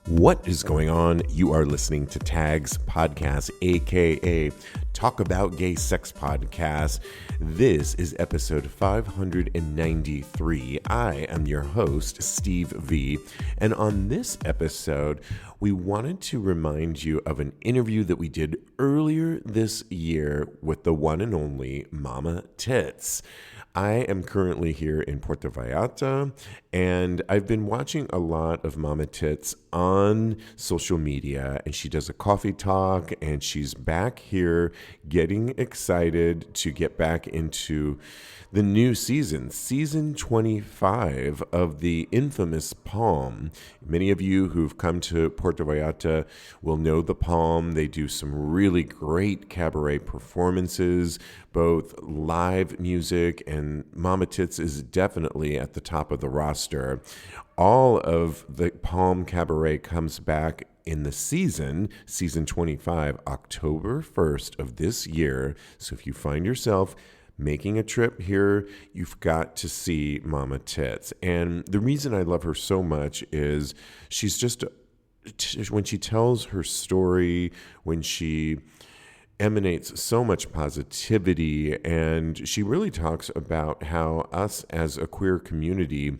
What is going on? You are listening to TAGSPodcast, aka Talk About Gay Sex Podcast. This is episode 593. I am your host, Steve V. And on this episode, we wanted to remind you of an interview that we did earlier this year with the one and only Mama Tits. I am currently here in Puerto Vallarta, and I've been watching a lot of Mama Tits on social media, and she does a coffee talk, and she's back here getting excited to get back into the new season 25 of the infamous Palm. Many of you who've come to Puerto Vallarta will know the Palm. They do some really great cabaret performances, both live music, and Mama Tits is definitely at the top of the roster. All of the Palm Cabaret comes back in the season 25, October 1st of this year. So if you find yourself making a trip here, you've got to see Mama Tits. And the reason I love her so much is she's just, when she tells her story, when she emanates so much positivity, and she really talks about how us as a queer community,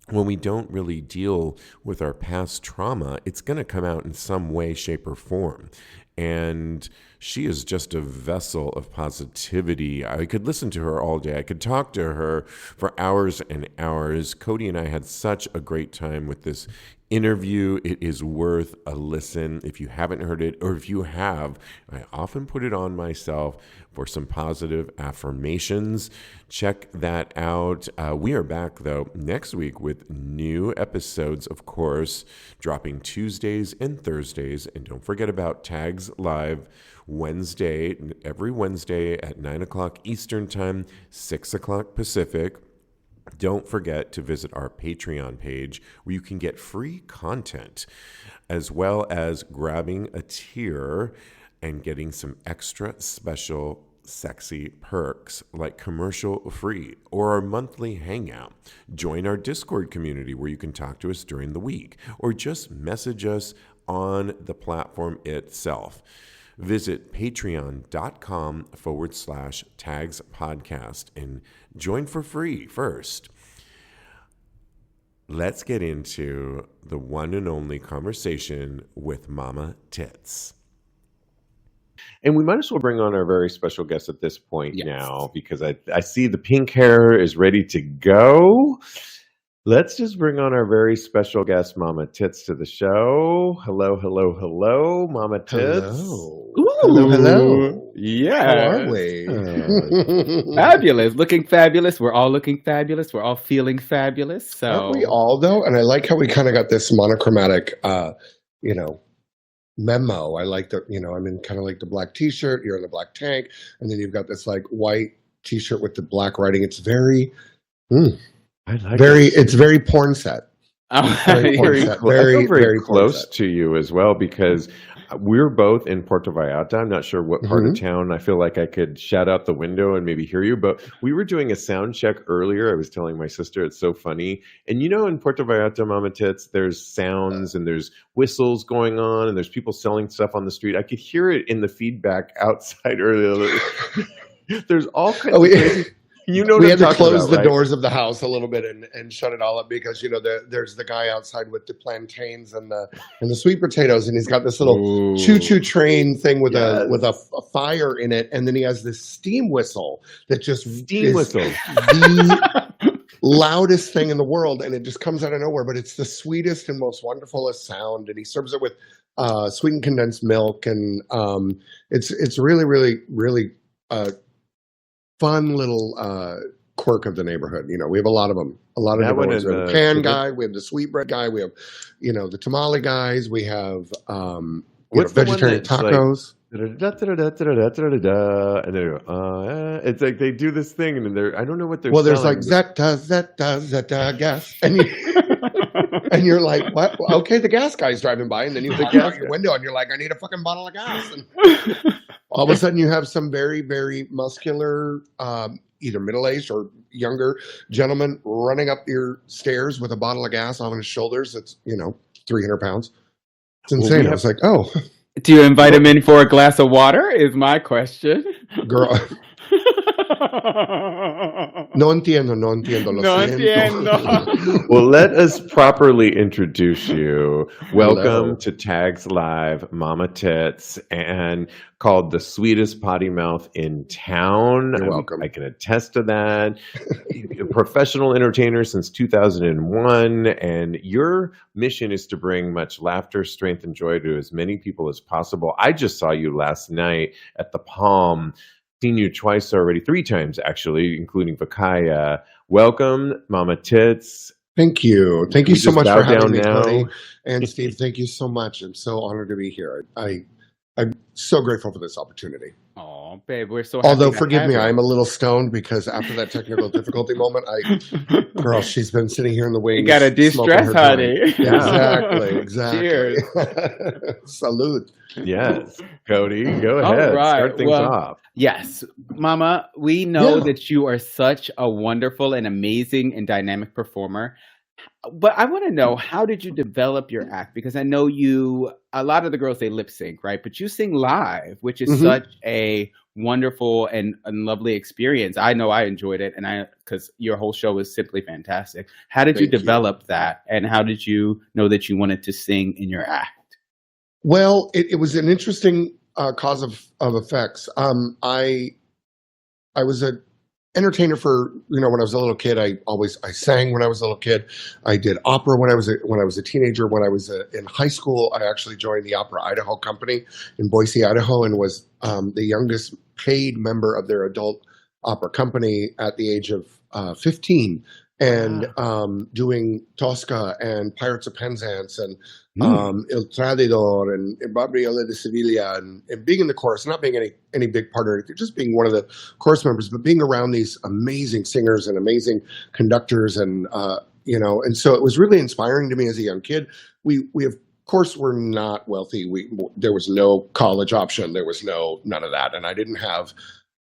when we don't really deal with our past trauma, it's going to come out in some way, shape, or form. And she is just a vessel of positivity. I could listen to her all day. I could talk to her for hours and hours. Kodi and I had such a great time with this interview. It is worth a listen if you haven't heard it, or if you have. I often put it on myself for some positive affirmations. Check that out. We are back, though, next week with new episodes, of course, dropping Tuesdays and Thursdays. And don't forget about Tags Live Wednesday, every Wednesday at 9 o'clock Eastern Time, 6 o'clock Pacific. Don't forget to visit our Patreon page where you can get free content, as well as grabbing a tier and getting some extra special sexy perks like commercial free or our monthly hangout. Join our Discord community where you can talk to us during the week, or just message us on the platform itself. Visit patreon.com/TAGSPodcast and join for free first. Let's get into the one and only conversation with Mama Tits. And we might as well bring on our very special guest at this point now, because I see the pink hair is ready to go. Let's just bring on our very special guest, Mama Tits, to the show. Hello, hello, hello, Mama Tits. Hello. Ooh. Hello, hello. Yeah. How are we? Fabulous. Looking fabulous. We're all looking fabulous. We're all feeling fabulous. So Aren't we all, though? And I like how we kind of got this monochromatic, memo. I like the, I'm in kind of like the black t-shirt, you're in the black tank, and then you've got this like white t-shirt with the black writing. It's very, it's very porn set. Very close to you as well, because we're both in Puerto Vallarta. I'm not sure what part of town. I feel like I could shout out the window and maybe hear you, but we were doing a sound check earlier. I was telling my sister, it's so funny. And in Puerto Vallarta, Mama Tits, there's sounds and there's whistles going on and there's people selling stuff on the street. I could hear it in the feedback outside earlier. There's all kinds of crazy. We had to close the doors of the house a little bit and shut it all up because there's the guy outside with the plantains and the sweet potatoes, and he's got this little choo-choo train thing with a fire in it, and then he has this steam whistle that just the loudest thing in the world, and it just comes out of nowhere, but it's the sweetest and most wonderfulest sound, and he serves it with sweetened condensed milk, and it's really, really, really fun little quirk of the neighborhood. We have a lot of them. A lot of different ones. We have the pan guy. We have the sweetbread guy. We have, the tamale guys. We have vegetarian tacos. And it's like they do this thing, and I don't know what they're. Well, there's like zeta gas, and you're like, what? Okay, the gas guy's driving by, and then you look out your window, and you're like, I need a fucking bottle of gas. And all of a sudden, you have some very, very muscular, either middle-aged or younger gentleman running up your stairs with a bottle of gas on his shoulders. That's 300 pounds. It's insane. I was like, oh. Do you invite him in for a glass of water? Is my question. Girl. No entiendo, lo siento. Well, let us properly introduce you. Welcome to Tags Live, Mama Tits, and called the sweetest potty mouth in town. You're welcome. I can attest to that. You're a professional entertainer since 2001, and your mission is to bring much laughter, strength, and joy to as many people as possible. I just saw you last night at the Palm. Seen you twice already, 3 times actually, including Vakaya. Welcome, Mama Tits. Thank you. Thank you so much for having me, now. Kodi. And Steve, thank you so much. I'm so honored to be here. I'm so grateful for this opportunity. Oh, babe, we're so happy. Although, forgive me, I'm a little stoned because after that technical difficulty moment, girl, she's been sitting here in the wings. You got to de-stress, honey. Exactly. Cheers. Salud. Yes. Kodi, go ahead. All right. Start things off. Yes. Mama, we know that you are such a wonderful and amazing and dynamic performer. But I want to know, how did you develop your act? Because I know a lot of the girls, they lip sync, right? But you sing live, which is such a wonderful and lovely experience. I know I enjoyed it, because your whole show is simply fantastic. How did you develop that? And how did you know that you wanted to sing in your act? Well, it was an interesting cause of effects. I was a entertainer for, when I was a little kid. I sang when I was a little kid. I did opera when I was a teenager. When I was in high school, I actually joined the Opera Idaho Company in Boise, Idaho, and was the youngest paid member of their adult opera company at the age of 15. And doing Tosca and Pirates of Penzance and Il Tradidor and Gabriele de Sevilla and being in the chorus, not being any big part or anything, just being one of the chorus members, but being around these amazing singers and amazing conductors and and so it was really inspiring to me as a young kid. We of course were not wealthy. There was no college option. There was none of that, and I didn't have.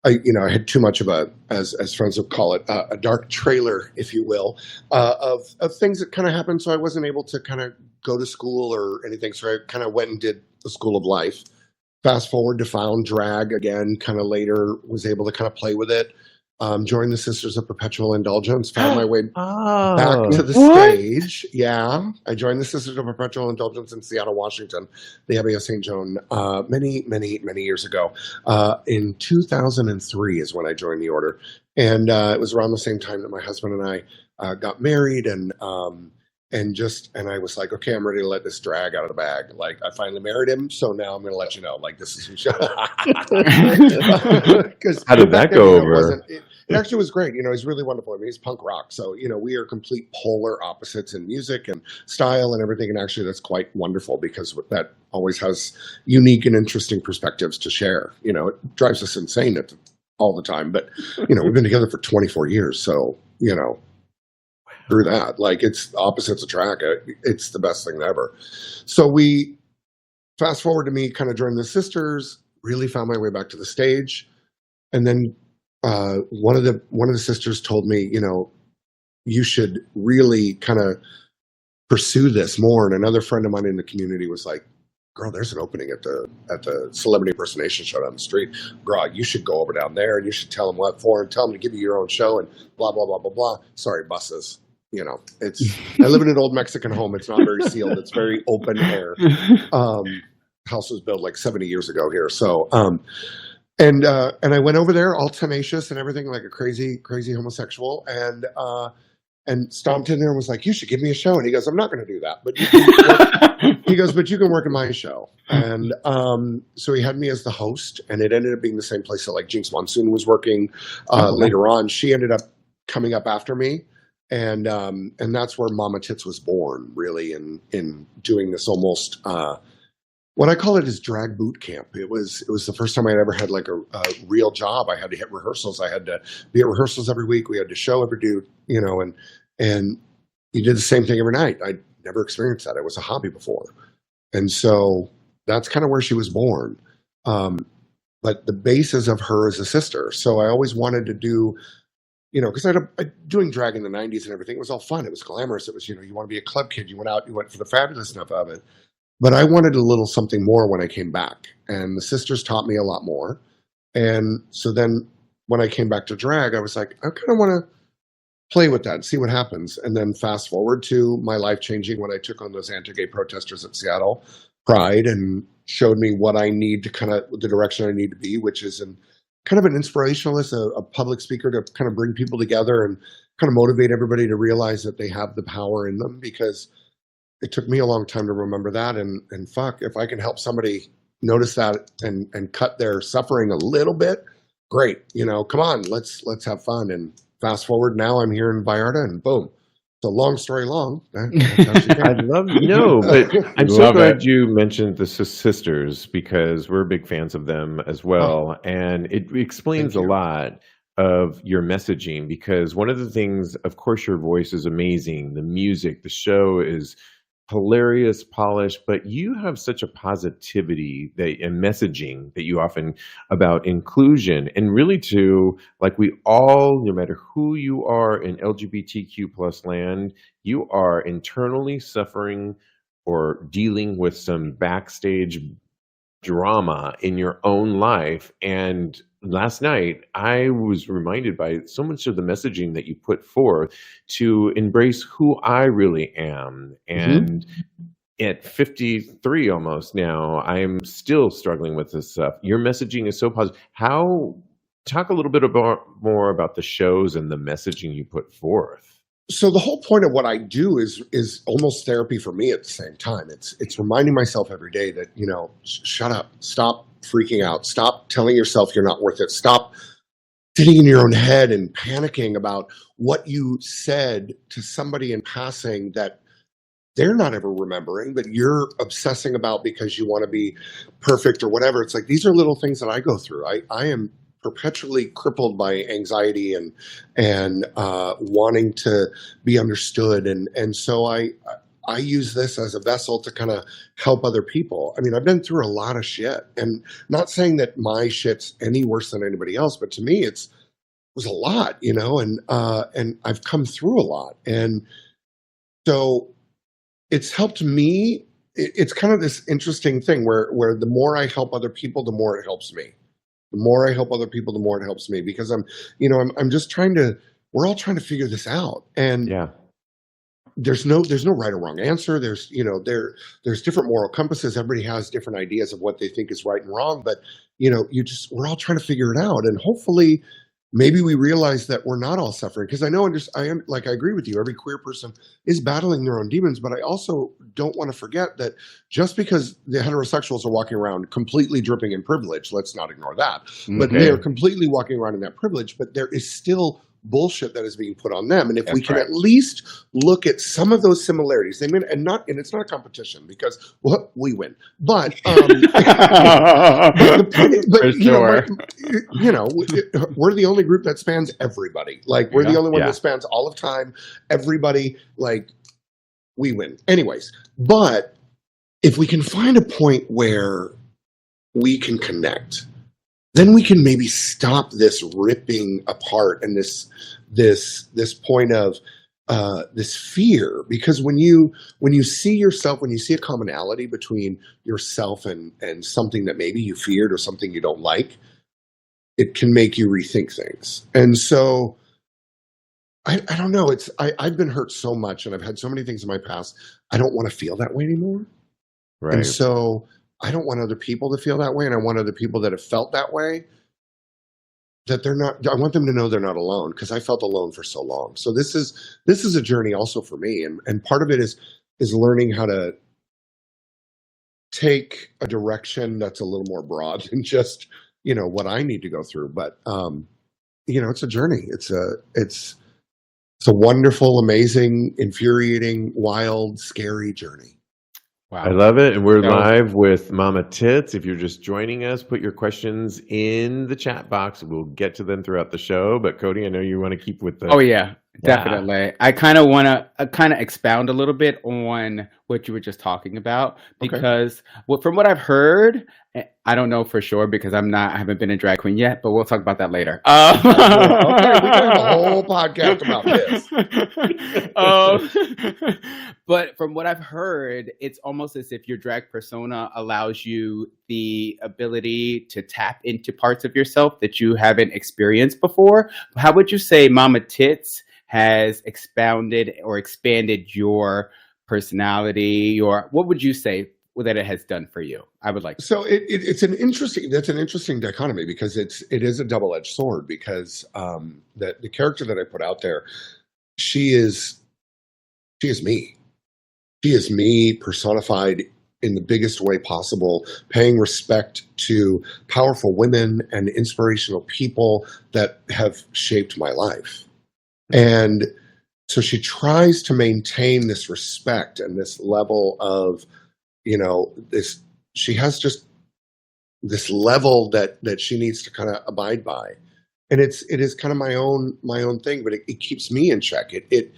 I had too much of as friends would call it, a dark trailer, if you will, of things that kind of happened. So I wasn't able to kind of go to school or anything. So I kind of went and did the School of Life. Fast forward to found drag again, kind of later, was able to kind of play with it. Joined the Sisters of Perpetual Indulgence, found my way back to the stage. Yeah, I joined the Sisters of Perpetual Indulgence in Seattle, Washington, the Abbey of St. Joan, many years ago. In 2003 is when I joined the order. And it was around the same time that my husband and I got married, and I was like, okay, I'm ready to let this drag out of the bag. Like, I finally married him, so now I'm going to let you know, like, this is who she How did that go over? It actually was great. He's really wonderful. I mean, he's punk rock. So, we are complete polar opposites in music and style and everything. And actually, that's quite wonderful because that always has unique and interesting perspectives to share. It drives us insane all the time. But, we've been together for 24 years. So, through that, like, it's opposites attract. It's the best thing ever. So we fast forward to me kind of joining the Sisters, really found my way back to the stage. And then one of the sisters told me, you should really kind of pursue this more. And another friend of mine in the community was like, girl, there's an opening at the celebrity impersonation show down the street. Girl, you should go over down there and you should tell them what for and tell them to give you your own show and blah, blah, blah, blah, blah. Sorry, buses. I live in an old Mexican home. It's not very sealed. It's very open air. House was built like 70 years ago here. So, and I went over there all tenacious and everything, like a crazy homosexual, and stomped in there and was like, you should give me a show. And he goes, I'm not going to do that. But he goes, but you can work in my show. And so he had me as the host, and it ended up being the same place that like Jinx Monsoon was working. Later on, she ended up coming up after me. And that's where Mama Tits was born, really, in doing this almost what I call it is drag boot camp. It was the first time I'd ever had like a real job. I had to hit rehearsals. I had to be at rehearsals every week. We had to show every dude, and you did the same thing every night. I'd never experienced that. It was a hobby before, and so that's kind of where she was born. But the basis of her is a sister. So I always wanted to do. Because doing drag in the 90s and everything, it was all fun. It was glamorous. It was, you want to be a club kid. You went out, you went for the fabulous stuff of it. But I wanted a little something more when I came back. And the sisters taught me a lot more. And so then when I came back to drag, I was like, I kind of want to play with that and see what happens. And then fast forward to my life changing when I took on those anti-gay protesters at Seattle Pride and showed me what I need to kind of, the direction I need to be, which is kind of an inspirationalist, a public speaker to kind of bring people together and kind of motivate everybody to realize that they have the power in them, because it took me a long time to remember that. And fuck, if I can help somebody notice that and cut their suffering a little bit, great. Come on, let's have fun. And fast forward, now I'm here in Vallarta, and boom. So long story long. I love but I'm so glad you mentioned the sisters, because we're big fans of them as well, and it explains a lot of your messaging. Because one of the things, of course, your voice is amazing, the music, the show is hilarious, polished, but you have such a positivity and messaging that you often about inclusion, and really to, like, we all, no matter who you are in LGBTQ plus land, you are internally suffering or dealing with some backstage drama in your own life. And last night I was reminded by so much of the messaging that you put forth to embrace who I really am. And at 53 almost now, I'm still struggling with this stuff. Your messaging is so positive. Talk a little bit more about the shows and the messaging you put forth. So the whole point of what I do is almost therapy for me at the same time. It's reminding myself every day that, shut up, stop freaking out, stop telling yourself you're not worth it, stop sitting in your own head and panicking about what you said to somebody in passing that they're not ever remembering, but you're obsessing about because you want to be perfect or whatever. It's like, these are little things that I go through. I am perpetually crippled by anxiety and wanting to be understood. And so I use this as a vessel to kind of help other people. I mean, I've been through a lot of shit, and not saying that my shit's any worse than anybody else, but to me, it was a lot, and I've come through a lot. And so it's helped me. It's kind of this interesting thing where the more I help other people, the more it helps me. The more I help other people, the more it helps me, because I'm just we're all trying to figure this out. And there's no right or wrong answer. There's different moral compasses. Everybody has different ideas of what they think is right and wrong, but we're all trying to figure it out. And hopefully maybe we realize that we're not all suffering, because I agree with you. Every queer person is battling their own demons, but I also don't want to forget that just because the heterosexuals are walking around completely dripping in privilege, let's not ignore that. But they are completely walking around in that privilege, but there is still bullshit that is being put on them. And if we can at least look at some of those similarities, and it's not a competition, because we win. But we're the only group that spans everybody. Like, we're the only one that spans all of time, everybody. Like, we win. Anyways, but if we can find a point where we can connect, then we can maybe stop this ripping apart and this point of this fear. Because when you see yourself, when you see a commonality between yourself and something that maybe you feared or something you don't like, it can make you rethink things. And so I don't know. I've been hurt so much, and I've had so many things in my past. I don't want to feel that way anymore. Right. And so I don't want other people to feel that way, and I want other people that have felt that way, that they're not. I want them to know they're not alone, because I felt alone for so long. So this is a journey also for me, and part of it is learning how to take a direction that's a little more broad than just what I need to go through. But it's a journey. It's a wonderful, amazing, infuriating, wild, scary journey. Wow. I love it. And we're live with Mama Tits. If you're just joining us, put your questions in the chat box. We'll get to them throughout the show. But Kodi, I know you want to keep with the Definitely. I kind of want to expound a little bit on what you were just talking about because from what I've heard, I don't know for sure because I haven't been a drag queen yet, but we'll talk about that later. Okay, we can have a whole podcast about this. But from what I've heard, it's almost as if your drag persona allows you the ability to tap into parts of yourself that you haven't experienced before. How would you say Mama Tits has expounded or expanded your personality, or what would you say that it has done for you? I would like to. So that's an interesting dichotomy because it is a double-edged sword because the character that I put out there, she is me. She is me personified in the biggest way possible, paying respect to powerful women and inspirational people that have shaped my life. And so she tries to maintain this respect and this level of, she has just this level that she needs to kind of abide by. And it is kind of my own thing, but it keeps me in check. It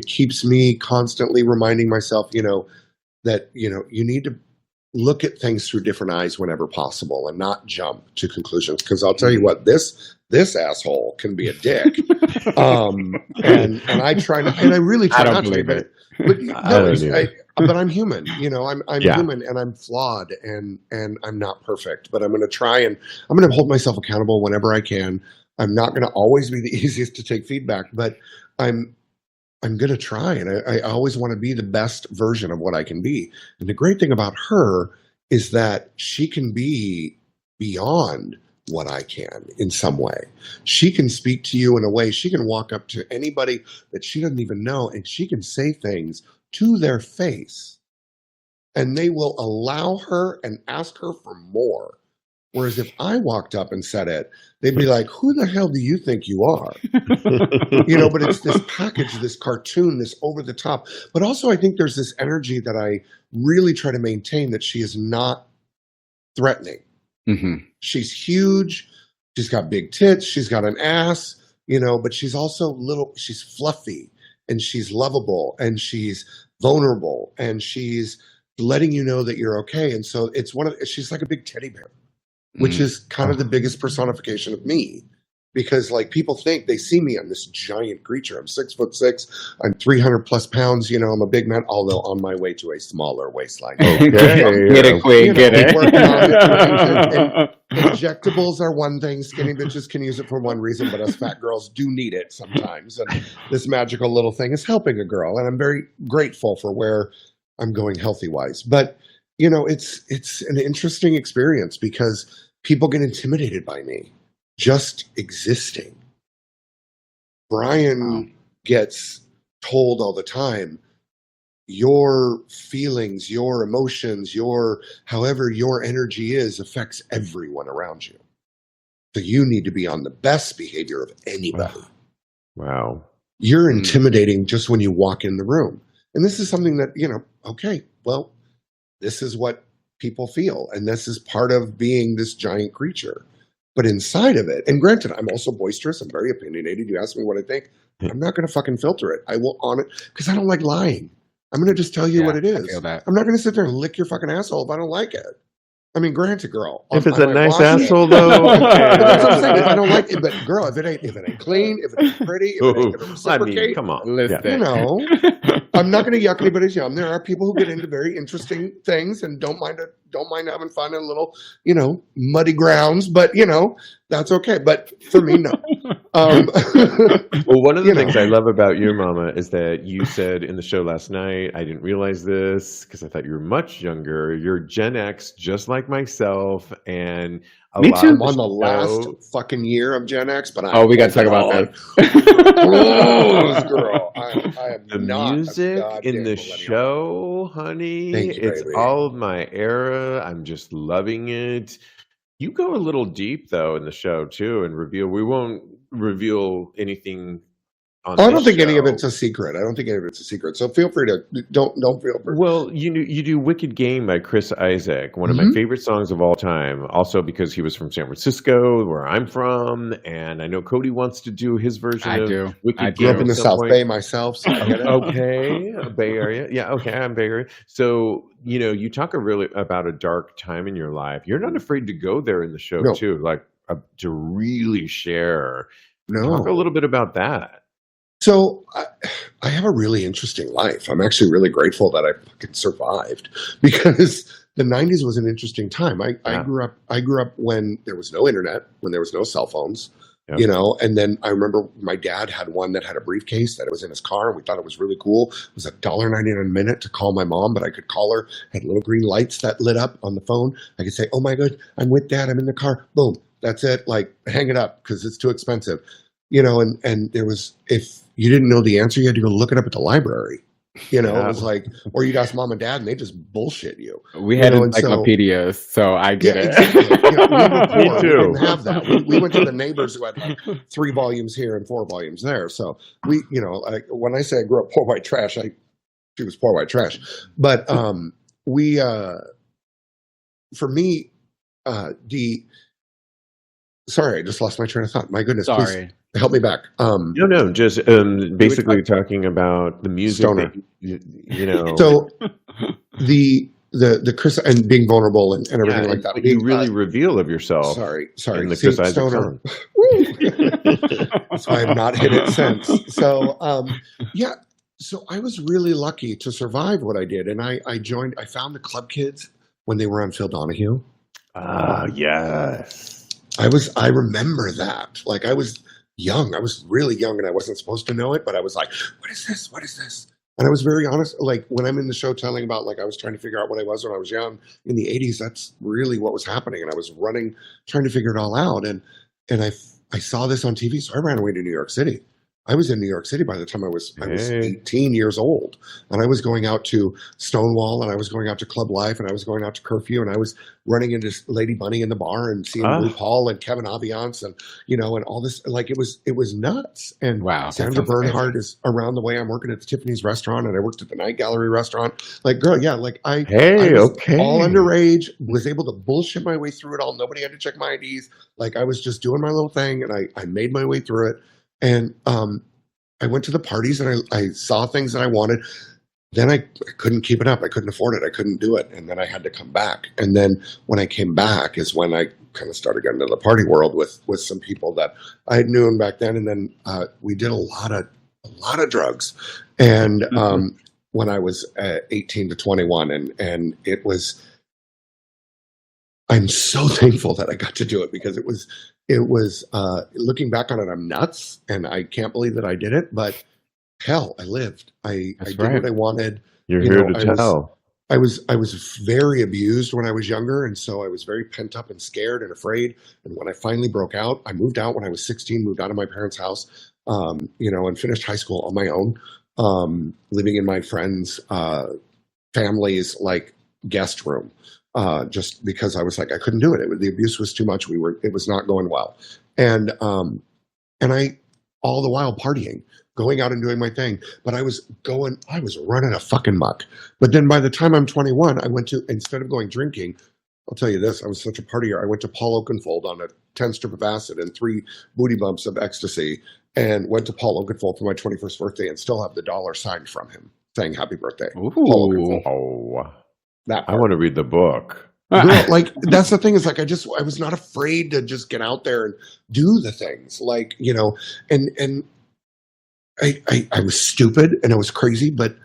keeps me constantly reminding myself, that, you need to look at things through different eyes whenever possible and not jump to conclusions. Because I'll tell you what, this asshole can be a dick. And I try not, and I really try not to, but I'm human, I'm human and I'm flawed and I'm not perfect, but I'm going to try and I'm going to hold myself accountable whenever I can. I'm not going to always be the easiest to take feedback, but I'm going to try. And I always want to be the best version of what I can be. And the great thing about her is that she can be beyond what I can in some way. She can speak to you in a way. She can walk up to anybody that she doesn't even know and she can say things to their face and they will allow her and ask her for more. Whereas if I walked up and said it, they'd be like, who the hell do you think you are? But it's this package, this cartoon, this over the top. But also I think there's this energy that I really try to maintain that she is not threatening. Mm-hmm. She's huge. She's got big tits. She's got an ass, but she's also she's fluffy and she's lovable and she's vulnerable and she's letting you know that you're okay. And so she's like a big teddy bear, which is kind of the biggest personification of me because like people think they see me, I'm this giant creature. I'm 6'6", I'm 300 plus pounds. I'm a big man, although on my way to a smaller waistline. Okay. Get it, Queen. Get it. And injectables are one thing. Skinny bitches can use it for one reason, but us fat girls do need it sometimes. And this magical little thing is helping a girl. And I'm very grateful for where I'm going healthy wise. But, it's an interesting experience because people get intimidated by me just existing. Brian gets told all the time, your feelings, your emotions, however your energy is affects everyone around you. So you need to be on the best behavior of anybody. Wow. You're intimidating just when you walk in the room. And this is something that, okay, well, this is what people feel. And this is part of being this giant creature. But inside of it, and granted, I'm also boisterous. I'm very opinionated. You ask me what I think. I'm not going to fucking filter it. I will on it because I don't like lying. I'm going to just tell you what it is. I feel that. I'm not going to sit there and lick your fucking asshole if I don't like it. I mean, granted, girl. If it's a nice asshole, though. That's what I'm saying. If I don't like it, but girl, if it ain't clean, if it ain't pretty, if it ain't reciprocate, come on. I'm not going to yuck anybody's yum. There are people who get into very interesting things and don't mind having fun in little, muddy grounds. But that's okay. But for me, no. Well, one of the things I love about you, Mama, is that you said in the show last night, I didn't realize this because I thought you were much younger. You're Gen X, just like myself, and me too. I'm on the last fucking year of Gen X, but we got to talk about that. Girl, I am the not music in the show, honey. It's all of my era. I'm just loving it. You go a little deep though in the show too, and we won't reveal anything on I this don't think any of show. it's a secret. I don't think any of it's a secret. So feel free to don't feel free. Well, you do "Wicked Game" by Chris Isaak, one of my favorite songs of all time. Also because he was from San Francisco, where I'm from, and I know Kodi wants to do his version I of do. "Wicked I Game." Grew up in the at some South point. Bay myself. So I get it. Okay, Bay Area. Yeah, okay, I'm Bay Area. So you talk about a dark time in your life. You're not afraid to go there in the show No. too, like to really share. No. Talk a little bit about that. So I have a really interesting life. I'm actually really grateful that I fucking survived, because the 90s was an interesting time. I grew up when there was no internet, when there was no cell phones, Yep. and then I remember my dad had one that had a briefcase that was in his car, and we thought it was really cool. It was $1.99 a minute to call my mom, but I could call her, had little green lights that lit up on the phone. I could say, "Oh my God, I'm with Dad, I'm in the car." Boom. That's it. Like, hang it up because it's too expensive. And there was, if you didn't know the answer, you had to go look it up at the library. It was like, or you'd ask Mom and Dad, and they just bullshit you. We had encyclopedias, so I get it. Exactly. We were poor. Me We too. didn't have that. We went to the neighbors who had like 3 volumes here and 4 volumes there. So we, when I say I grew up poor white trash, she was poor white trash. But for me, sorry, I just lost my train of thought. My goodness, Sorry. please help me back. No, just basically talking about the music. Stoner. That, So the Chris and being vulnerable and everything like that. What you really reveal of yourself. Sorry. In the Chris Isaak Stoner. song. That's why I've not hit it since. So So I was really lucky to survive what I did, and I found the Club Kids when they were on Phil Donahue. Ah, yes. I remember that. Like, I was young. I was really young, and I wasn't supposed to know it, but I was like, what is this? What is this? And I was very honest. Like, when I'm in the show telling about, like, I was trying to figure out what I was when I was young in the 80s, that's really what was happening. And I was running, trying to figure it all out. And I saw this on TV, so I ran away to New York City. I was in New York City by the time I was 18 years old, and I was going out to Stonewall, and I was going out to Club Life, and I was going out to Curfew, and I was running into Lady Bunny in the bar and seeing RuPaul and Kevin Aviance and and all this. Like, it was nuts. And wow, Sandra Bernhard is around the way. I'm working at the Tiffany's restaurant, and I worked at the Night Gallery restaurant. Like, girl, yeah, like I was all underage, was able to bullshit my way through it all. Nobody had to check my IDs. Like, I was just doing my little thing, and I made my way through it. And I went to the parties, and I saw things that I wanted. Then I couldn't keep it up. I couldn't afford it. I couldn't do it. And then I had to come back. And then when I came back is when I kind of started getting into the party world with some people that I had known back then. And then we did a lot of drugs. And when I was 18 to 21, and it was, I'm so thankful that I got to do it, because it was looking back on it, I'm nuts, and I can't believe that I did it, but hell, I lived. I did what I wanted. You're here to tell. I was very abused when I was younger, and so I was very pent up and scared and afraid. And when I finally broke out, I moved out when I was 16, moved out of my parents' house, and finished high school on my own, living in my friends' families' like guest room. Just because I was like, I couldn't do it. The abuse was too much. It was not going well. And I, all the while partying, going out and doing my thing, but I was running a fucking muck. But then by the time I'm 21, I went to, instead of going drinking, I'll tell you this, I was such a partier. I went to Paul Oakenfold on a 10 strip of acid and 3 booty bumps of ecstasy, and went to Paul Oakenfold for my 21st birthday, and still have the dollar signed from him saying happy birthday. Ooh. Paul Oakenfold. Oh. I want to read the book. Girl, like, that's the thing, is like, I was not afraid to just get out there and do the things, like, and I was stupid and I was crazy, but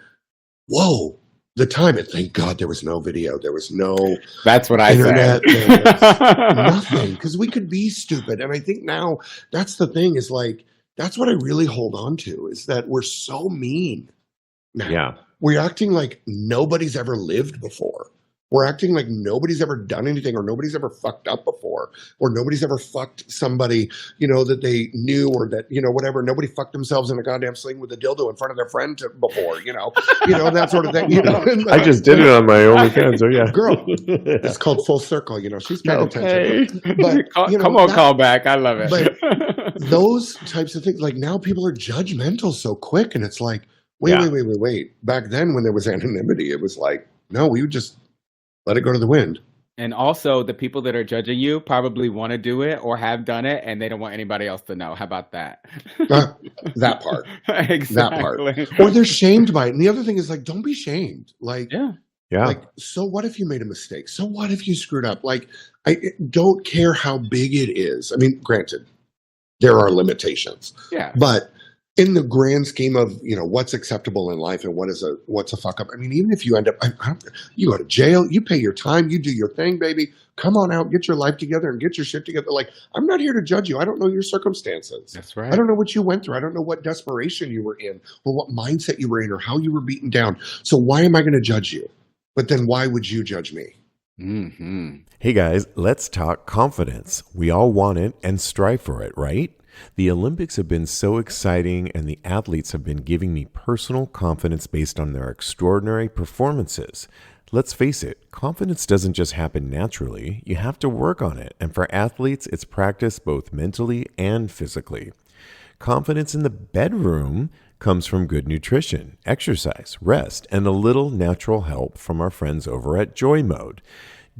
whoa, the time, and thank God there was no video, there was no that's what I internet, said. there was nothing, because we could be stupid. And I think now that's the thing, is like, that's what I really hold on to, is that we're so mean now. Yeah. We're acting like nobody's ever lived before. We're acting like nobody's ever done anything, or nobody's ever fucked up before, or nobody's ever fucked somebody, that they knew, or that, whatever. Nobody fucked themselves in a goddamn sling with a dildo in front of their friend before, that sort of thing. I just did it on my OnlyFans, so yeah. Girl, it's called full circle. She's paying attention. But, come on, call back. I love it. But those types of things, like now people are judgmental so quick, and it's like, wait. Back then when there was anonymity, it was like, no, we would just let it go to the wind. And also, the people that are judging you probably want to do it or have done it, and they don't want anybody else to know. How about that? That part. Exactly. That part. Or they're shamed by it. And the other thing is, like, don't be shamed. Like, yeah. Like, so what if you made a mistake? So what if you screwed up? Like, I don't care how big it is. I mean, granted, there are limitations. Yeah. But in the grand scheme of, what's acceptable in life and what's a fuck up. I mean, even if you end up, you go to jail, you pay your time, you do your thing, baby. Come on out, get your life together and get your shit together. Like, I'm not here to judge you. I don't know your circumstances. That's right. I don't know what you went through. I don't know what desperation you were in, or what mindset you were in, or how you were beaten down. So why am I going to judge you? But then why would you judge me? Mm-hmm. Hey guys, let's talk confidence. We all want it and strive for it, right? The Olympics have been so exciting, and the athletes have been giving me personal confidence based on their extraordinary performances. Let's face it, confidence doesn't just happen naturally. You have to work on it, and for athletes, it's practiced both mentally and physically. Confidence in the bedroom comes from good nutrition, exercise, rest, and a little natural help from our friends over at Joy Mode.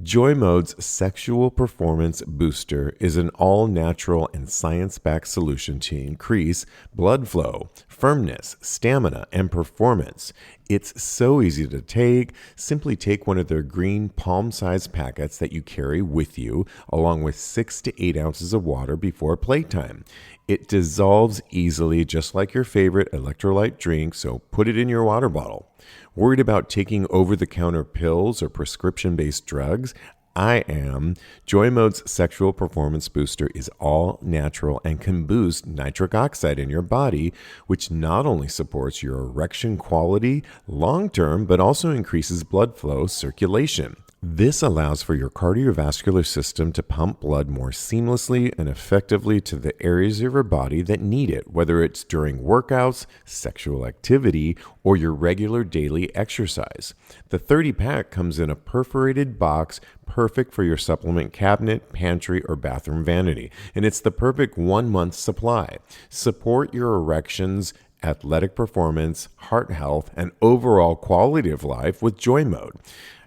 Joy Mode's Sexual Performance Booster is an all-natural and science-backed solution to increase blood flow, firmness, stamina, and performance. It's so easy to take. Simply take one of their green palm-sized packets that you carry with you, along with 6 to 8 ounces of water before playtime. It dissolves easily, just like your favorite electrolyte drink, so put it in your water bottle. Worried about taking over-the-counter pills or prescription-based drugs? I am. Joy Mode's Sexual Performance Booster is all natural and can boost nitric oxide in your body, which not only supports your erection quality long-term, but also increases blood flow circulation. This allows for your cardiovascular system to pump blood more seamlessly and effectively to the areas of your body that need it, whether it's during workouts, sexual activity, or your regular daily exercise. The 30-pack comes in a perforated box, perfect for your supplement cabinet, pantry, or bathroom vanity, and it's the perfect 1-month supply. Support your erections, athletic performance, heart health, and overall quality of life with Joy Mode.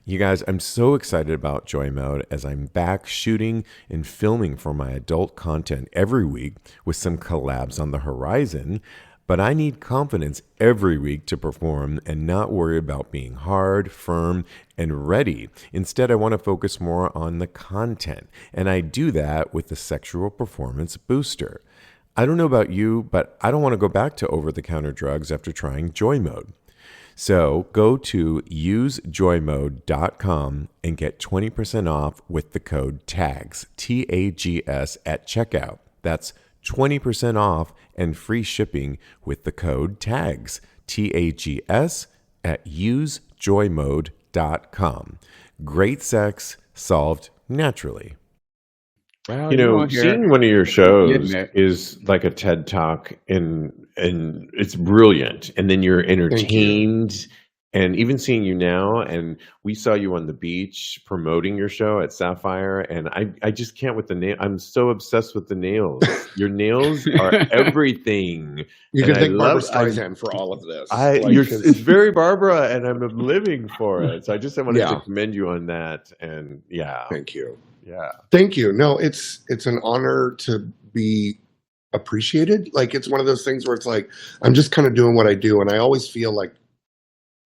You guys, I'm so excited about Joy Mode as I'm back shooting and filming for my adult content every week with some collabs on the horizon. But I need confidence every week to perform and not worry about being hard, firm, and ready. Instead, I want to focus more on the content. And I do that with the Sexual Performance Booster. I don't know about you, but I don't want to go back to over-the-counter drugs after trying Joy Mode. So go to usejoymode.com and get 20% off with the code TAGS, T-A-G-S, at checkout. That's 20% off and free shipping with the code TAGS, T-A-G-S, at usejoymode.com. Great sex solved naturally. Well, seeing one of your shows is like a TED Talk, and it's brilliant. And then you're entertained. And even seeing you now, and we saw you on the beach promoting your show at Sapphire, and I just can't with the nail. I'm so obsessed with the nails. Your nails are everything. You can thank Barbara Streisand for all of this. It's very Barbara, and I'm living for it. So I just wanted to commend you on that. And thank you. Yeah. Thank you. No, it's an honor to be appreciated. Like, it's one of those things where it's like, I'm just kind of doing what I do. And I always feel like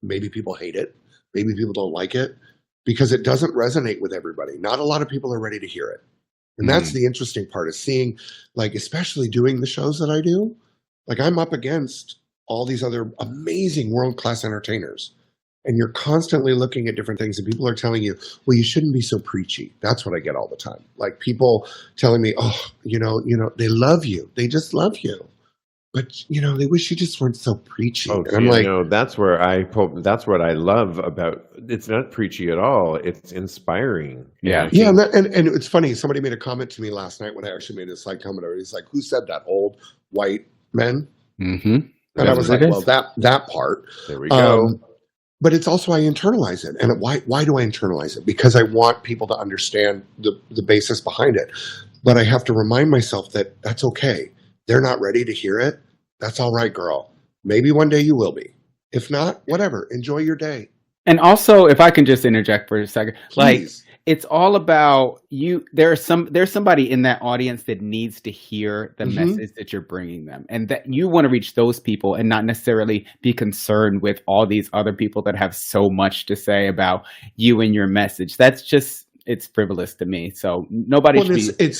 maybe people hate it. Maybe people don't like it because it doesn't resonate with everybody. Not a lot of people are ready to hear it. And that's the interesting part, is seeing, like, especially doing the shows that I do, like, I'm up against all these other amazing world-class entertainers. And you're constantly looking at different things, and people are telling you, well, you shouldn't be so preachy. That's what I get all the time. Like, people telling me, oh, they love you. They just love you. but they wish you just weren't so preachy. Oh, And I'm see, like, no, that's what I love about it's not preachy at all. It's inspiring. Yeah. yeah, and it's funny. Somebody made a comment to me last night when I actually made a slight comment. He's like, "Who said that? Old white men?" Mm-hmm. And I was like, "Well, that part." There we go. But it's also I internalize it, and why do I internalize it? Because I want people to understand the basis behind it. But I have to remind myself that that's okay. They're not ready to hear it. That's all right, girl. Maybe one day you will be. If not, whatever. Enjoy your day. And also, if I can just interject for a second, Please. it's all about you. There's somebody in that audience that needs to hear the message that you're bringing them, and that you want to reach those people and not necessarily be concerned with all these other people that have so much to say about you and your message. That's just, it's frivolous to me. So nobody should be.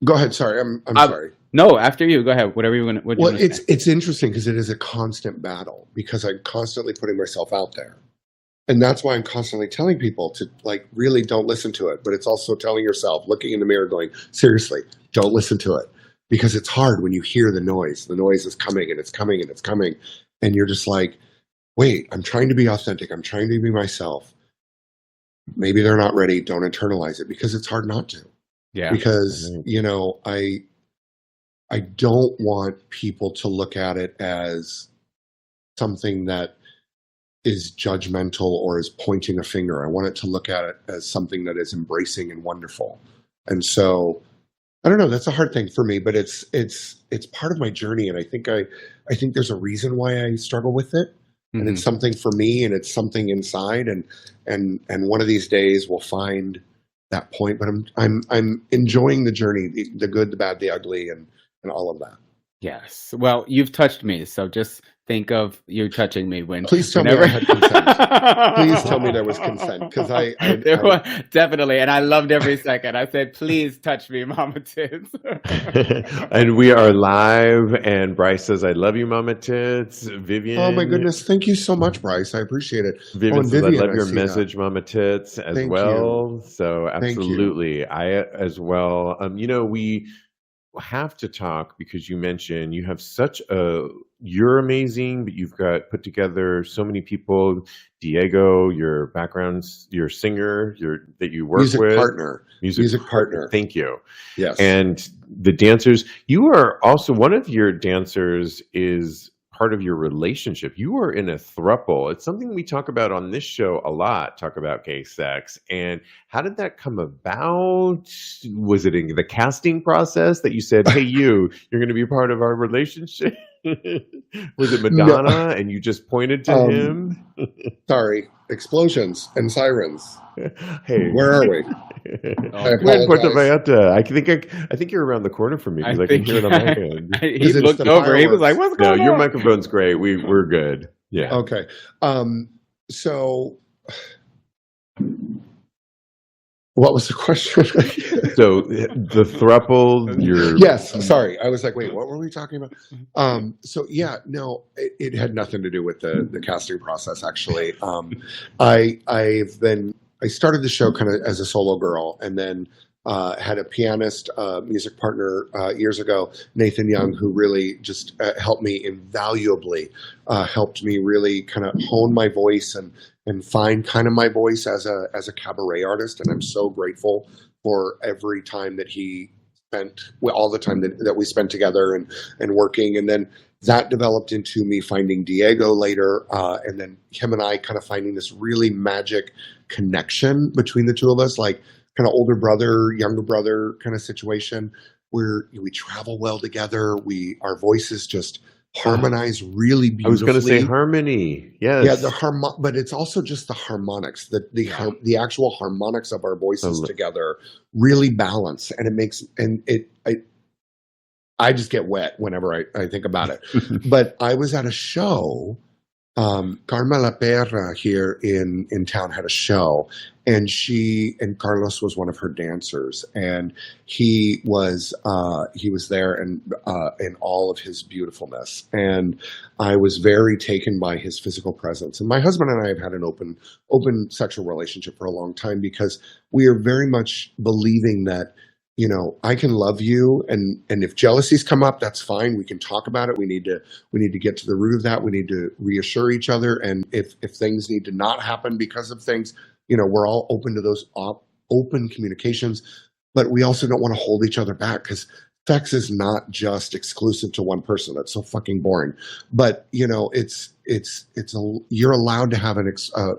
Go ahead. Sorry, I'm sorry. No, after you. Go ahead. Whatever you want. Well, it's interesting because it is a constant battle because I'm constantly putting myself out there. And that's why I'm constantly telling people to really don't listen to it. But it's also telling yourself, looking in the mirror going, seriously, don't listen to it. Because it's hard when you hear the noise. The noise is coming and it's coming and it's coming. And you're just like, wait, I'm trying to be authentic. I'm trying to be myself. Maybe they're not ready. Don't internalize it because it's hard not to. Yeah. Because, I don't want people to look at it as something that is judgmental or is pointing a finger. I want it to look at it as something that is embracing and wonderful. And so, I don't know, that's a hard thing for me, but it's part of my journey. And I think there's a reason why I struggle with it. And it's something for me and it's something inside. And one of these days we'll find that point, but I'm enjoying the journey, the good, the bad, the ugly, and all of that. Yes. Well, you've touched me, so just think of you touching me Please tell me I had consent. Please tell me there was consent, because there was definitely, and I loved every second. I said, "Please touch me, Mama Tits." And we are live, and Bryce says, "I love you, Mama Tits." Vivian, oh my goodness, thank you so much, Bryce. I appreciate it. Vivian says, "I love your message, Mama Tits," as Thank well. you. So absolutely, I as well. We have to talk because you mentioned you have you're amazing, but you've got put together so many people. Diego, your background's your singer, that you work music with. Music partner. Thank you. Yes. And the dancers, you are also, one of your dancers is part of your relationship. You are in a throuple. It's something we talk about on this show a lot, talk about gay sex. And how did that come about? Was it in the casting process that you said, hey, you're going to be part of our relationship? Was it Madonna and you just pointed to him? Sorry, explosions and sirens. Hey, where are we? We're in Puerto Vallarta. I think you're around the corner from me because I can hear it on my end. He looked over. He was like, "What's going on?" No, your microphone's great. We're good. Yeah. Okay. So, what was the question? So the throuple. Yes. Sorry, I was like, wait, what were we talking about? So yeah, no, it had nothing to do with the casting process. Actually, I started the show kind of as a solo girl, and then had a pianist, music partner years ago, Nathan Young, who really just helped me invaluably, helped me really kind of hone my voice and find kind of my voice as a cabaret artist. And I'm so grateful for every time that he spent, all the time that we spent together and working. And then that developed into me finding Diego later, and then him and I kind of finding this really magic connection between the two of us, like kind of older brother, younger brother kind of situation where we travel well together. Our voices just harmonize really beautifully. I was going to say harmony. Yes. Yeah, but it's also just the harmonics, the actual harmonics of our voices together really balance, and it makes I just get wet whenever I think about it. But I was at a show. Carmen La Perra here in town had a show, and Carlos was one of her dancers, and he was there and in all of his beautifulness, and I was very taken by his physical presence. And my husband and I have had an open sexual relationship for a long time because we are very much believing that I can love you, and if jealousies come up, that's fine. We can talk about it. We need to get to the root of that. We need to reassure each other. And if things need to not happen because of things, we're all open to those open communications. But we also don't want to hold each other back, because sex is not just exclusive to one person. That's so fucking boring. But you're allowed to have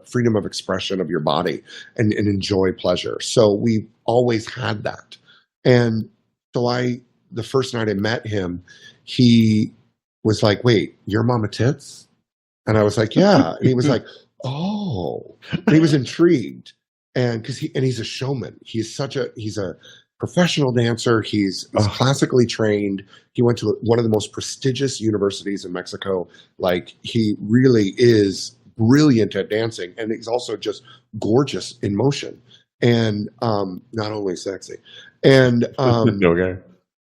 freedom of expression of your body and enjoy pleasure. So we always had that. And so the first night I met him, he was like, "Wait, you're Mama Tits?" And I was like, "Yeah." And he was like, "Oh," and he was intrigued. And he's a showman. He's a professional dancer. He's classically trained. He went to one of the most prestigious universities in Mexico. Like, he really is brilliant at dancing, and he's also just gorgeous in motion, and not only sexy. And okay.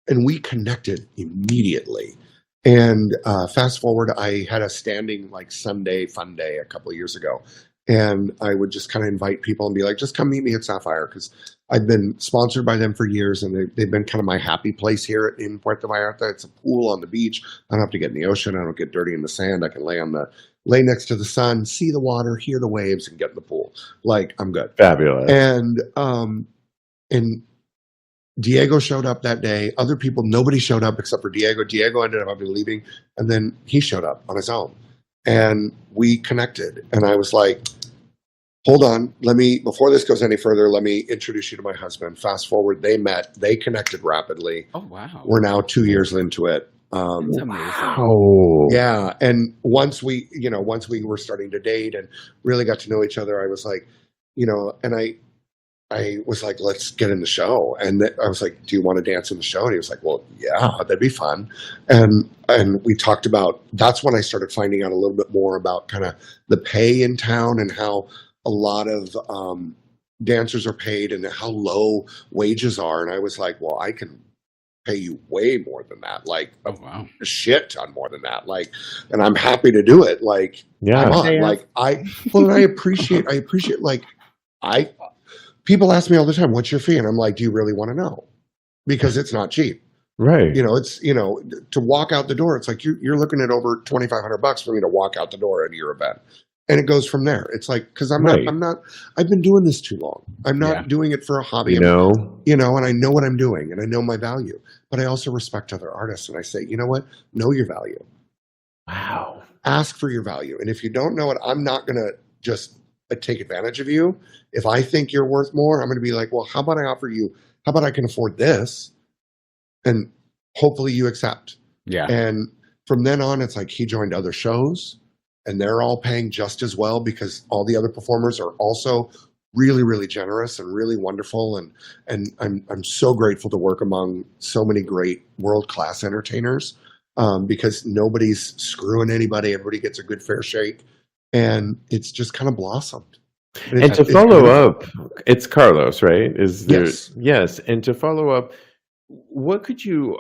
And we connected immediately. And fast forward, I had a standing like Sunday fun day a couple of years ago. And I would just kind of invite people and be like, just come meet me at Sapphire, because I've been sponsored by them for years, and they've been kind of my happy place here in Puerto Vallarta. It's a pool on the beach. I don't have to get in the ocean. I don't get dirty in the sand. I can lay next to the sun, see the water, hear the waves, and get in the pool. Like, I'm good. Fabulous. And Diego showed up that day. Other people, nobody showed up except for Diego. Diego ended up leaving, and then he showed up on his own. And we connected. And I was like, hold on, before this goes any further, let me introduce you to my husband. Fast forward, they met, they connected rapidly. Oh, wow. We're now 2 years into it. That's amazing. Wow. Yeah. And once we were starting to date and really got to know each other, I was like, and I was like, let's get in the show. And I was like, do you want to dance in the show? And he was like, well, yeah, that'd be fun. And we talked about, that's when I started finding out a little bit more about kind of the pay in town and how a lot of dancers are paid and how low wages are. And I was like, well, I can pay you way more than that. Like, oh, wow, a shit ton more than that. Like, and I'm happy to do it. Like, yeah, come on. Like, and I appreciate, like, people ask me all the time, what's your fee? And I'm like, do you really want to know? Because it's not cheap. Right. It's, to walk out the door, it's like you're looking at over $2,500 for me to walk out the door at your event. And it goes from there. It's like, because I've been doing this too long. I'm not doing it for a hobby. And I know what I'm doing, and I know my value. But I also respect other artists. And I say, you know what? Know your value. Wow. Ask for your value. And if you don't know it, I'm not going to just take advantage of you. If I think you're worth more, I'm going to be like, well, how about I can afford this? And hopefully you accept. Yeah. And from then on, it's like he joined other shows, and they're all paying just as well, because all the other performers are also really, really generous and really wonderful. And I'm so grateful to work among so many great world-class entertainers, because nobody's screwing anybody. Everybody gets a good fair shake, and it's just kind of blossomed. And to follow up, it's Carlos, right? Yes. And to follow up, what could you,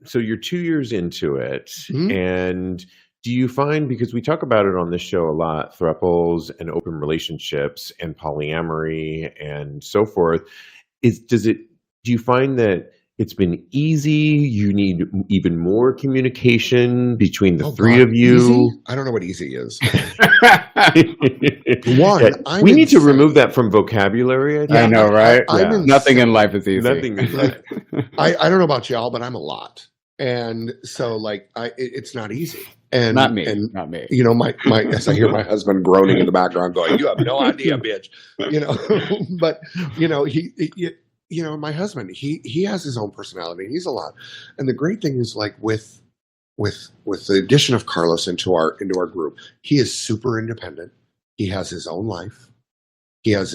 so you're 2 years into it, and do you find, because we talk about it on this show a lot, thruples and open relationships and polyamory and so forth, do you find that it's been easy? You need even more communication between the three of you? Easy? I don't know what easy is. We need to remove that from vocabulary. I think. I know, right? Nothing in life is easy. Nothing is I don't know about y'all, but I'm a lot. And so, like, it's not easy. And not me. As I hear my husband groaning in the background going, you have no idea, bitch. But, my husband, he has his own personality. He's a lot. And the great thing is, like, with the addition of Carlos into our group, he is super independent. He has his own life. He owns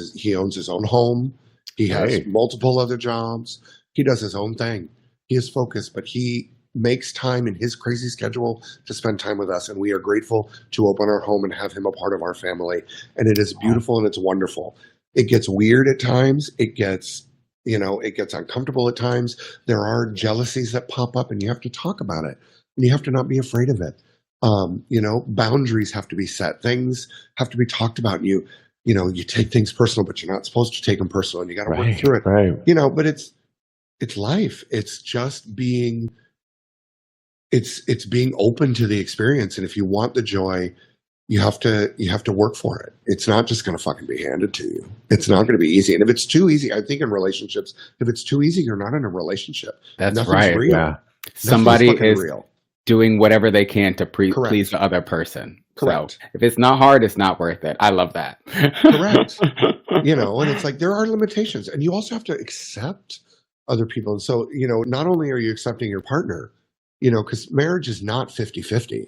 his own home. He has multiple other jobs. He does his own thing. He is focused, but he makes time in his crazy schedule to spend time with us. And we are grateful to open our home and have him a part of our family. And it is beautiful and it's wonderful. It gets weird at times. It gets uncomfortable at times. There are jealousies that pop up, and you have to talk about it. And you have to not be afraid of it. Boundaries have to be set. Things have to be talked about. You take things personal, but you're not supposed to take them personal, and you got to work through it. Right. But it's it's life. It's just being, it's being open to the experience. And if you want the joy, you have to work for it. It's not just going to fucking be handed to you. It's not going to be easy. And if it's too easy, I think in relationships, if it's too easy, you're not in a relationship. That's Nothing's right. real. Yeah. Somebody is real. doing whatever they can to please the other person. Correct. So if it's not hard, it's not worth it. I love that. Correct. And it's like there are limitations, and you also have to accept other people. And so, not only are you accepting your partner, because marriage is not 50-50.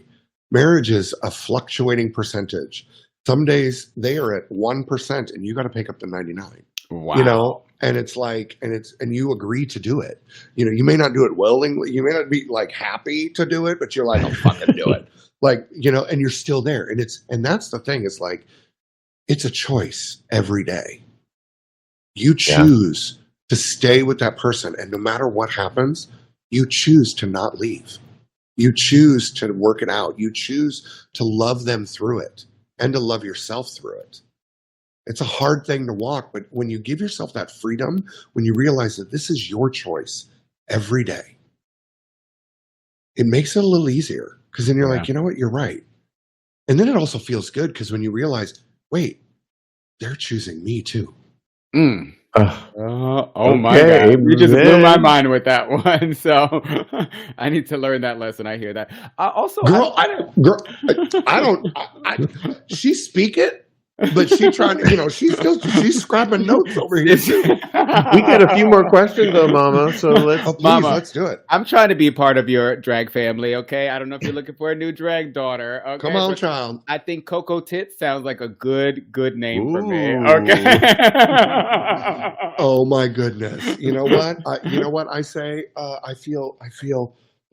Marriage is a fluctuating percentage. Some days they are at 1% and you got to pick up the 99. Wow. And it's like, and you agree to do it. You may not do it willingly. You may not be like happy to do it, but you're like, I'll fucking do it. And you're still there. And that's the thing. It's like, it's a choice every day. You choose to stay with that person. And no matter what happens, you choose to not leave. You choose to work it out. You choose to love them through it and to love yourself through it. It's a hard thing to walk, but when you give yourself that freedom, when you realize that this is your choice every day, it makes it a little easier, because then you're like, you know what, you're right. And then it also feels good because when you realize, wait, they're choosing me too. Oh my God. You just blew my mind with that one. So I need to learn that lesson. I hear that. Also, she speak it, but she's she's scrapping notes over here too. We got a few more questions though, Mama. So let's do it. I'm trying to be part of your drag family, okay? I don't know if you're looking for a new drag daughter. Okay? Come on, child. I think Coco Tits sounds like a good name for me. Okay. Oh my goodness. You know what I say? I feel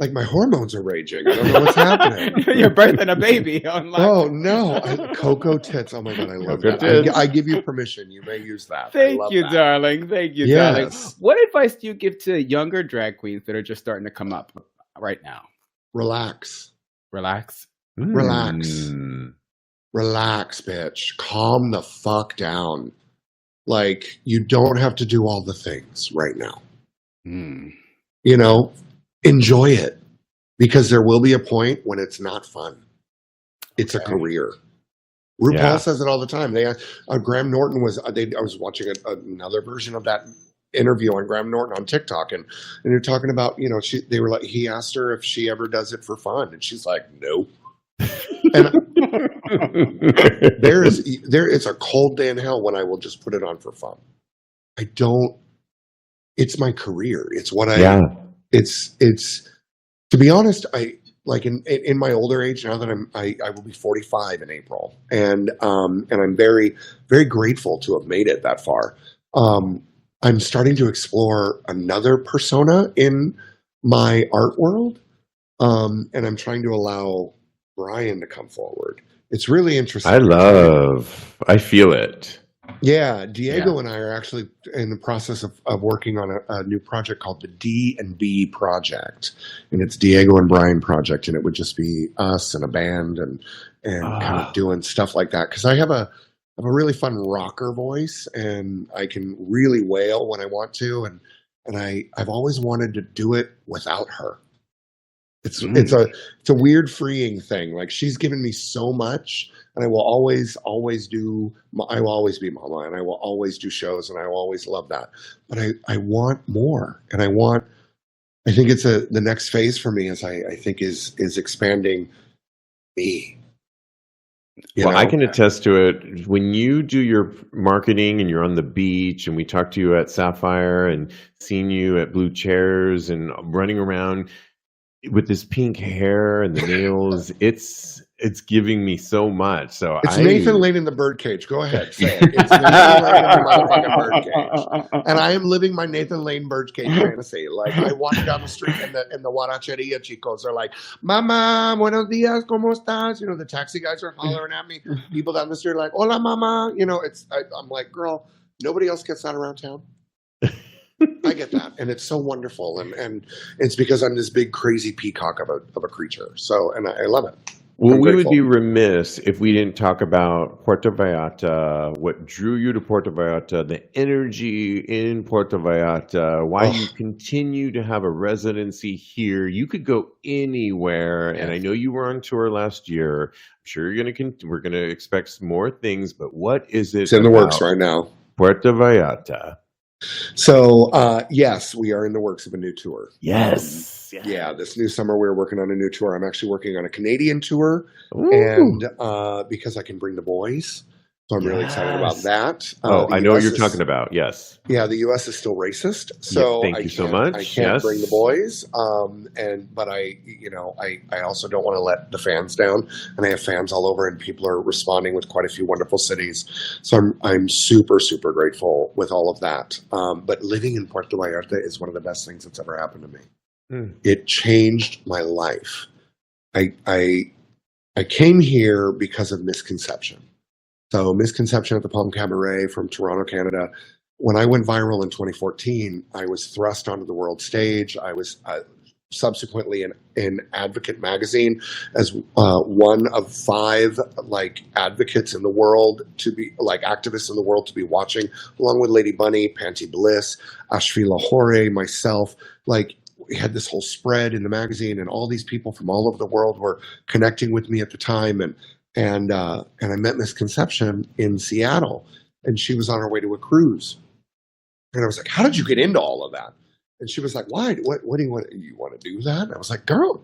like my hormones are raging. I don't know what's happening. You're birthing a baby online. Oh no, Coco Tits. Oh my God, I love that. I give you permission. You may use that. Thank you, darling. Thank you, darling. What advice do you give to younger drag queens that are just starting to come up right now? Relax. Relax, bitch. Calm the fuck down. Like, you don't have to do all the things right now. Enjoy it, because there will be a point when it's not fun. It's a career. RuPaul says it all the time. Graham Norton I was watching another version of that interview on Graham Norton on TikTok, and they're talking about, they were like, he asked her if she ever does it for fun, and she's like, no. And it's a cold day in hell when I will just put it on for fun. It's my career. It's what it's to be honest, I like in my older age now that I will be 45 in April, and I'm very, very grateful to have made it that far. I'm starting to explore another persona in my art world, and I'm trying to allow Brian to come forward. It's really interesting. I feel it. Yeah, Diego and I are actually in the process of working on a new project called the D&B Project, and it's Diego and Brian Project, and it would just be us and a band and kind of doing stuff like that, because I have a really fun rocker voice, and I can really wail when I want to, and I've always wanted to do it without her. It's a weird freeing thing. Like, she's given me so much, and I will always be Mama, and I will always do shows, and I will always love that. But I want more, and I think it's the next phase for me, I think is expanding me. I can attest to it. When you do your marketing and you're on the beach, and we talked to you at Sapphire and seen you at Blue Chairs and running around with this pink hair and the nails, it's giving me so much. So it's Nathan Lane in the birdcage. Go ahead, say it. It's Nathan Lane in the motherfucking birdcage, and I am living my Nathan Lane birdcage fantasy. Like, I walk down the street, and the Guaracheria chicos are like, "Mama, buenos dias, cómo estás?" The taxi guys are hollering at me. People down the street are like, "Hola, mama." I'm like, girl, nobody else gets that around town. I get that, and it's so wonderful, and it's because I'm this big crazy peacock of a creature. So, and I love it. Well, I'm we would grateful. be remiss if we didn't talk about Puerto Vallarta, what drew you to Puerto Vallarta, the energy in Puerto Vallarta, why you continue to have a residency here. You could go anywhere, and I know you were on tour last year. I'm sure we're gonna expect more things, but what is it It's in the works right now. Puerto Vallarta? So, yes, we are in the works of a new tour. Yes. Yeah, this new summer we're working on a new tour. I'm actually working on a Canadian tour, Ooh. and because I can bring the boys, so I'm really excited about that. I know what you're talking about. Yes. Yeah, the U.S. is still racist, so thank you so much. I can't bring the boys, but I also don't want to let the fans down, and I have fans all over, and people are responding with quite a few wonderful cities. So I'm super, super grateful with all of that. But living in Puerto Vallarta is one of the best things that's ever happened to me. It changed my life. I came here because of misconception. So misconception at the Palm Cabaret from Toronto, Canada. When I went viral in 2014, I was thrust onto the world stage. I was subsequently in Advocate magazine as one of 5 advocates in the world to be activists in the world to be watching, along with Lady Bunny, Panty Bliss, Ashfi Lahore, myself. We had this whole spread in the magazine, and all these people from all over the world were connecting with me at the time. And I met Misconception in Seattle, and she was on her way to a cruise. And I was like, how did you get into all of that? And she was like, why? What do you want? You want to do that? And I was like, girl,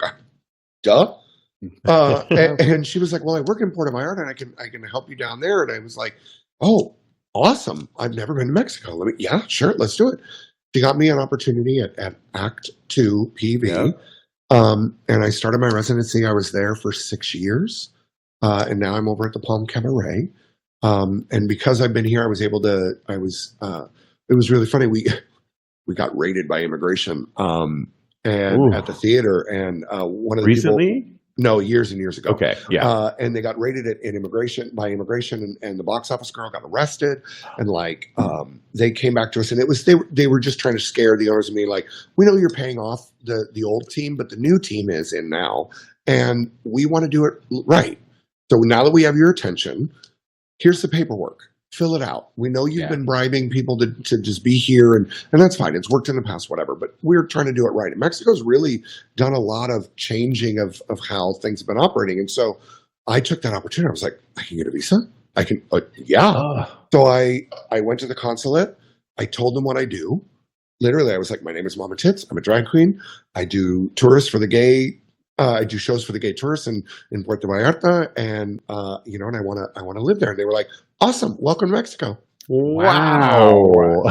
duh. And she was like, well, I work in Puerto Vallarta, and I can help you down there. And I was like, oh, awesome. I've never been to Mexico. Yeah, sure. Let's do it. She got me an opportunity at Act 2 PV. And I started my residency. I was there for 6 years. And now I'm over at the Palm Cabaret. And because I've been here, it was really funny. We got raided by immigration at the theater. And one of the recently? No, years and years ago. Okay, yeah. And they got raided by immigration, and the box office girl got arrested. And they came back to us, and they were just trying to scare the owners of me. We know you're paying off the old team, but the new team is in now, and we want to do it right. So now that we have your attention, here's the paperwork. Fill it out. We know you've been bribing people to just be here, and that's fine. It's worked in the past, whatever. But we're trying to do it right. And Mexico's really done a lot of changing of how things have been operating. And so I took that opportunity. I was like, I can get a visa? I can, yeah. So I went to the consulate. I told them what I do. Literally, I was like, my name is Mama Tits. I'm a drag queen. I do tourists for the gay. I do shows for the gay tourists in Puerto Vallarta, and and I want to live there. And they were like, awesome, welcome to Mexico. Wow,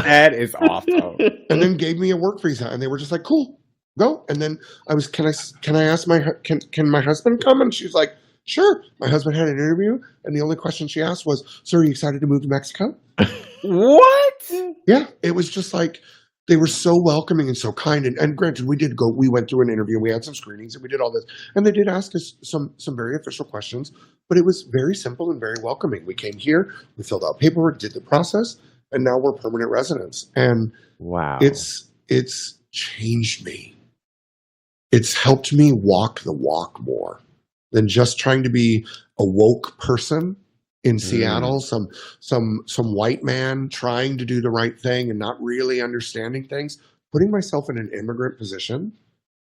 that is awesome. And then gave me a work visa, and they were just like, cool, go. And then I was, can I ask can my husband come? And she's like, sure. My husband had an interview, and the only question she asked was, so are you excited to move to Mexico? What? Yeah, it was just like, they were so welcoming and so kind. And granted, we went through an interview, we had some screenings, and we did all this. And they did ask us some very official questions, but it was very simple and very welcoming. We came here, we filled out paperwork, did the process, and now we're permanent residents. And wow, it's changed me. It's helped me walk the walk more than just trying to be a woke person in Seattle, some white man trying to do the right thing and not really understanding things, putting myself in an immigrant position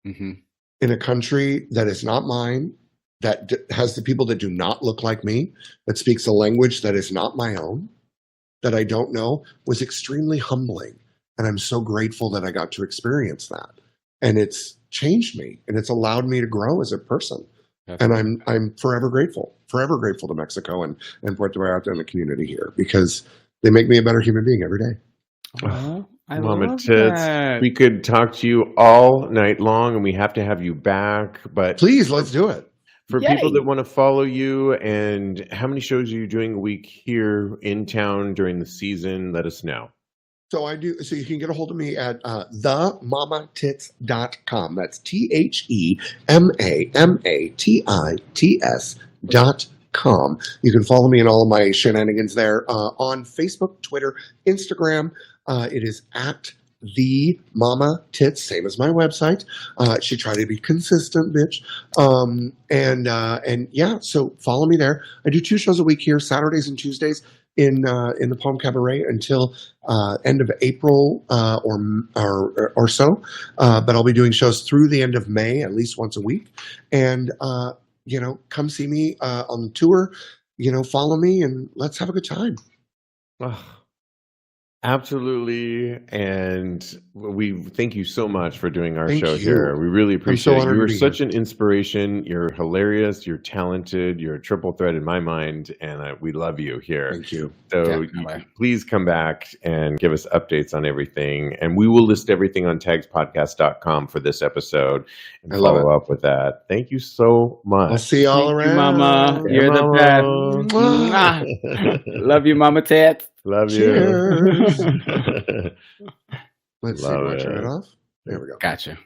in a country that is not mine, that has the people that do not look like me, that speaks a language that is not my own, that I don't know, was extremely humbling. And I'm so grateful that I got to experience that. And it's changed me, and it's allowed me to grow as a person. And I'm forever grateful to Mexico and Puerto Vallarta and the community here, because they make me a better human being every day. Oh, Mama Tits, we could talk to you all night long, and we have to have you back. But please, let's do it. For people that want to follow you, and how many shows are you doing a week here in town during the season? Let us know. So you can get a hold of me at themamatits.com. That's THEMAMATITS.com. You can follow me in all of my shenanigans there on Facebook, Twitter, Instagram. It is at the Mama Tits, same as my website. She tried to be consistent, bitch. And yeah, so follow me there. I do 2 shows a week here, Saturdays and Tuesdays in the Palm Cabaret until end of April or so. But I'll be doing shows through the end of May, at least once a week. And come see me on tour. Follow me and let's have a good time. Oh, absolutely. And we thank you so much for doing our show here. We really appreciate it. You are such an inspiration. You're hilarious. You're talented. You're a triple threat in my mind. And we love you here. Thank you. So please come back and give us updates on everything. And we will list everything on TAGSPodcast.com for this episode and follow up with that. Thank you so much. I'll see y'all around. You, Mama. Yeah, You're Mama. the best. Love you, Mama Tits. Love Cheers. you. Let's Love see. it. Turn it off. There we go. Gotcha.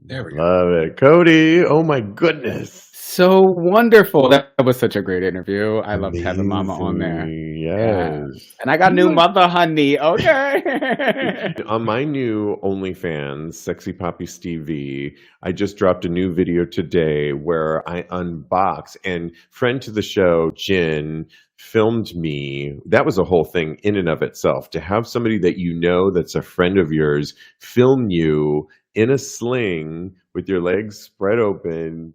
There we go. Love it. Kodi, oh my goodness. So wonderful. That was such a great interview. I loved having Mama on there. Yes. And I got a new mother, honey. Okay. On my new OnlyFans, Sexy Poppy Steve V, I just dropped a new video today where I unbox, and friend to the show, Jin, filmed me. That was a whole thing in and of itself. To have somebody that that's a friend of yours film you in a sling with your legs spread open,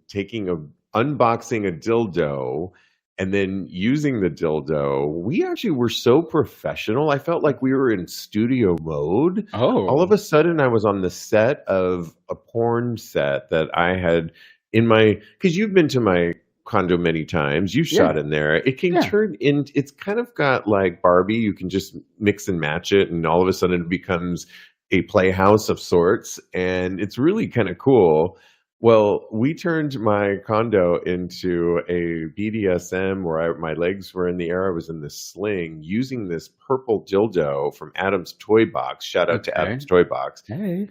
unboxing a dildo and then using the dildo. We actually were so professional. I felt like we were in studio mode. Oh. All of a sudden I was on the set of a porn set that I had because you've been to my condo many times. You shot in there. It can turn in. It's kind of got like Barbie. You can just mix and match it, and all of a sudden it becomes a playhouse of sorts, and it's really kind of cool. Well, we turned my condo into a BDSM where my legs were in the air. I was in this sling using this purple dildo from Adam's Toy Box. Shout out to Adam's Toy Box. Hey.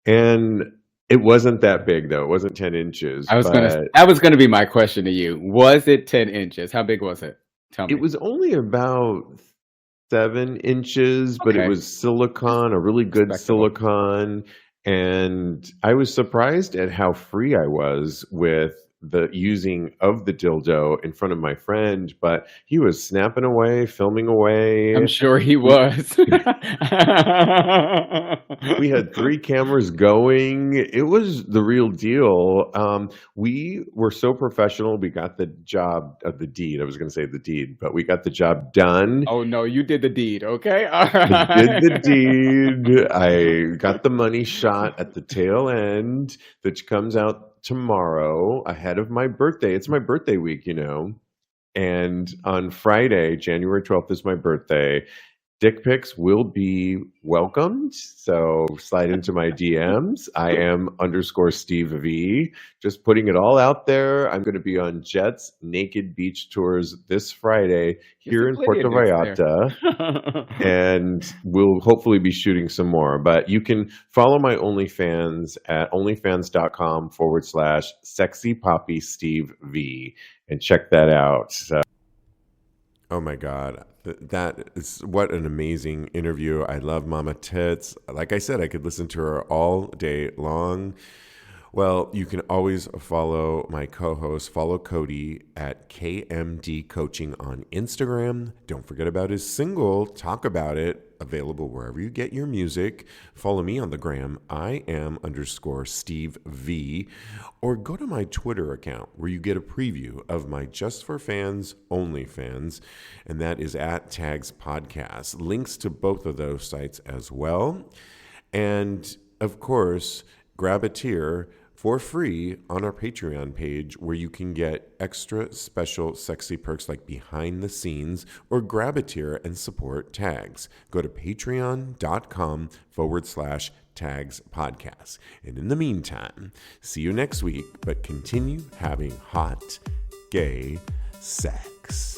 And it wasn't that big, though. It wasn't 10 inches. That was going to be my question to you. Was it 10 inches? How big was it? Tell me. It was only about 7 inches, but it was silicone, a really good silicone. And I was surprised at how free I was with the using of the dildo in front of my friend, but he was snapping away, filming away. I'm sure he was. We had 3 cameras going. It was the real deal. We were so professional. We got the job of the deed. I was going to say the deed, but we got the job done. Oh, no, you did the deed. Okay. I did the deed. I got the money shot at the tail end, which comes out tomorrow ahead of my birthday. It's my birthday week, and on Friday, January 12th is my birthday. Dick pics will be welcomed, so slide into my DMs. I am _Steve V. Just putting it all out there. I'm going to be on Jet's Naked Beach Tours this Friday here in Puerto Vallarta, and we'll hopefully be shooting some more. But you can follow my OnlyFans at onlyfans.com/sexypoppysteveve and check that out. So. Oh my God. That is what an amazing interview. I love Mama Tits. Like I said, I could listen to her all day long. Well, you can always follow my co-host, follow Kodi at KMD Coaching on Instagram. Don't forget about his single, Talk About It, available wherever you get your music. Follow me on the gram, I am _Steve V, or go to my Twitter account where you get a preview of my Just for Fans OnlyFans, and that is at TAGSPodcast. Links to both of those sites as well. And of course, grab a tier for free on our Patreon page where you can get extra special sexy perks like behind the scenes, or grab a tier and support Tags. Go to patreon.com/TAGSPodcast. And in the meantime, see you next week, but continue having hot, gay sex.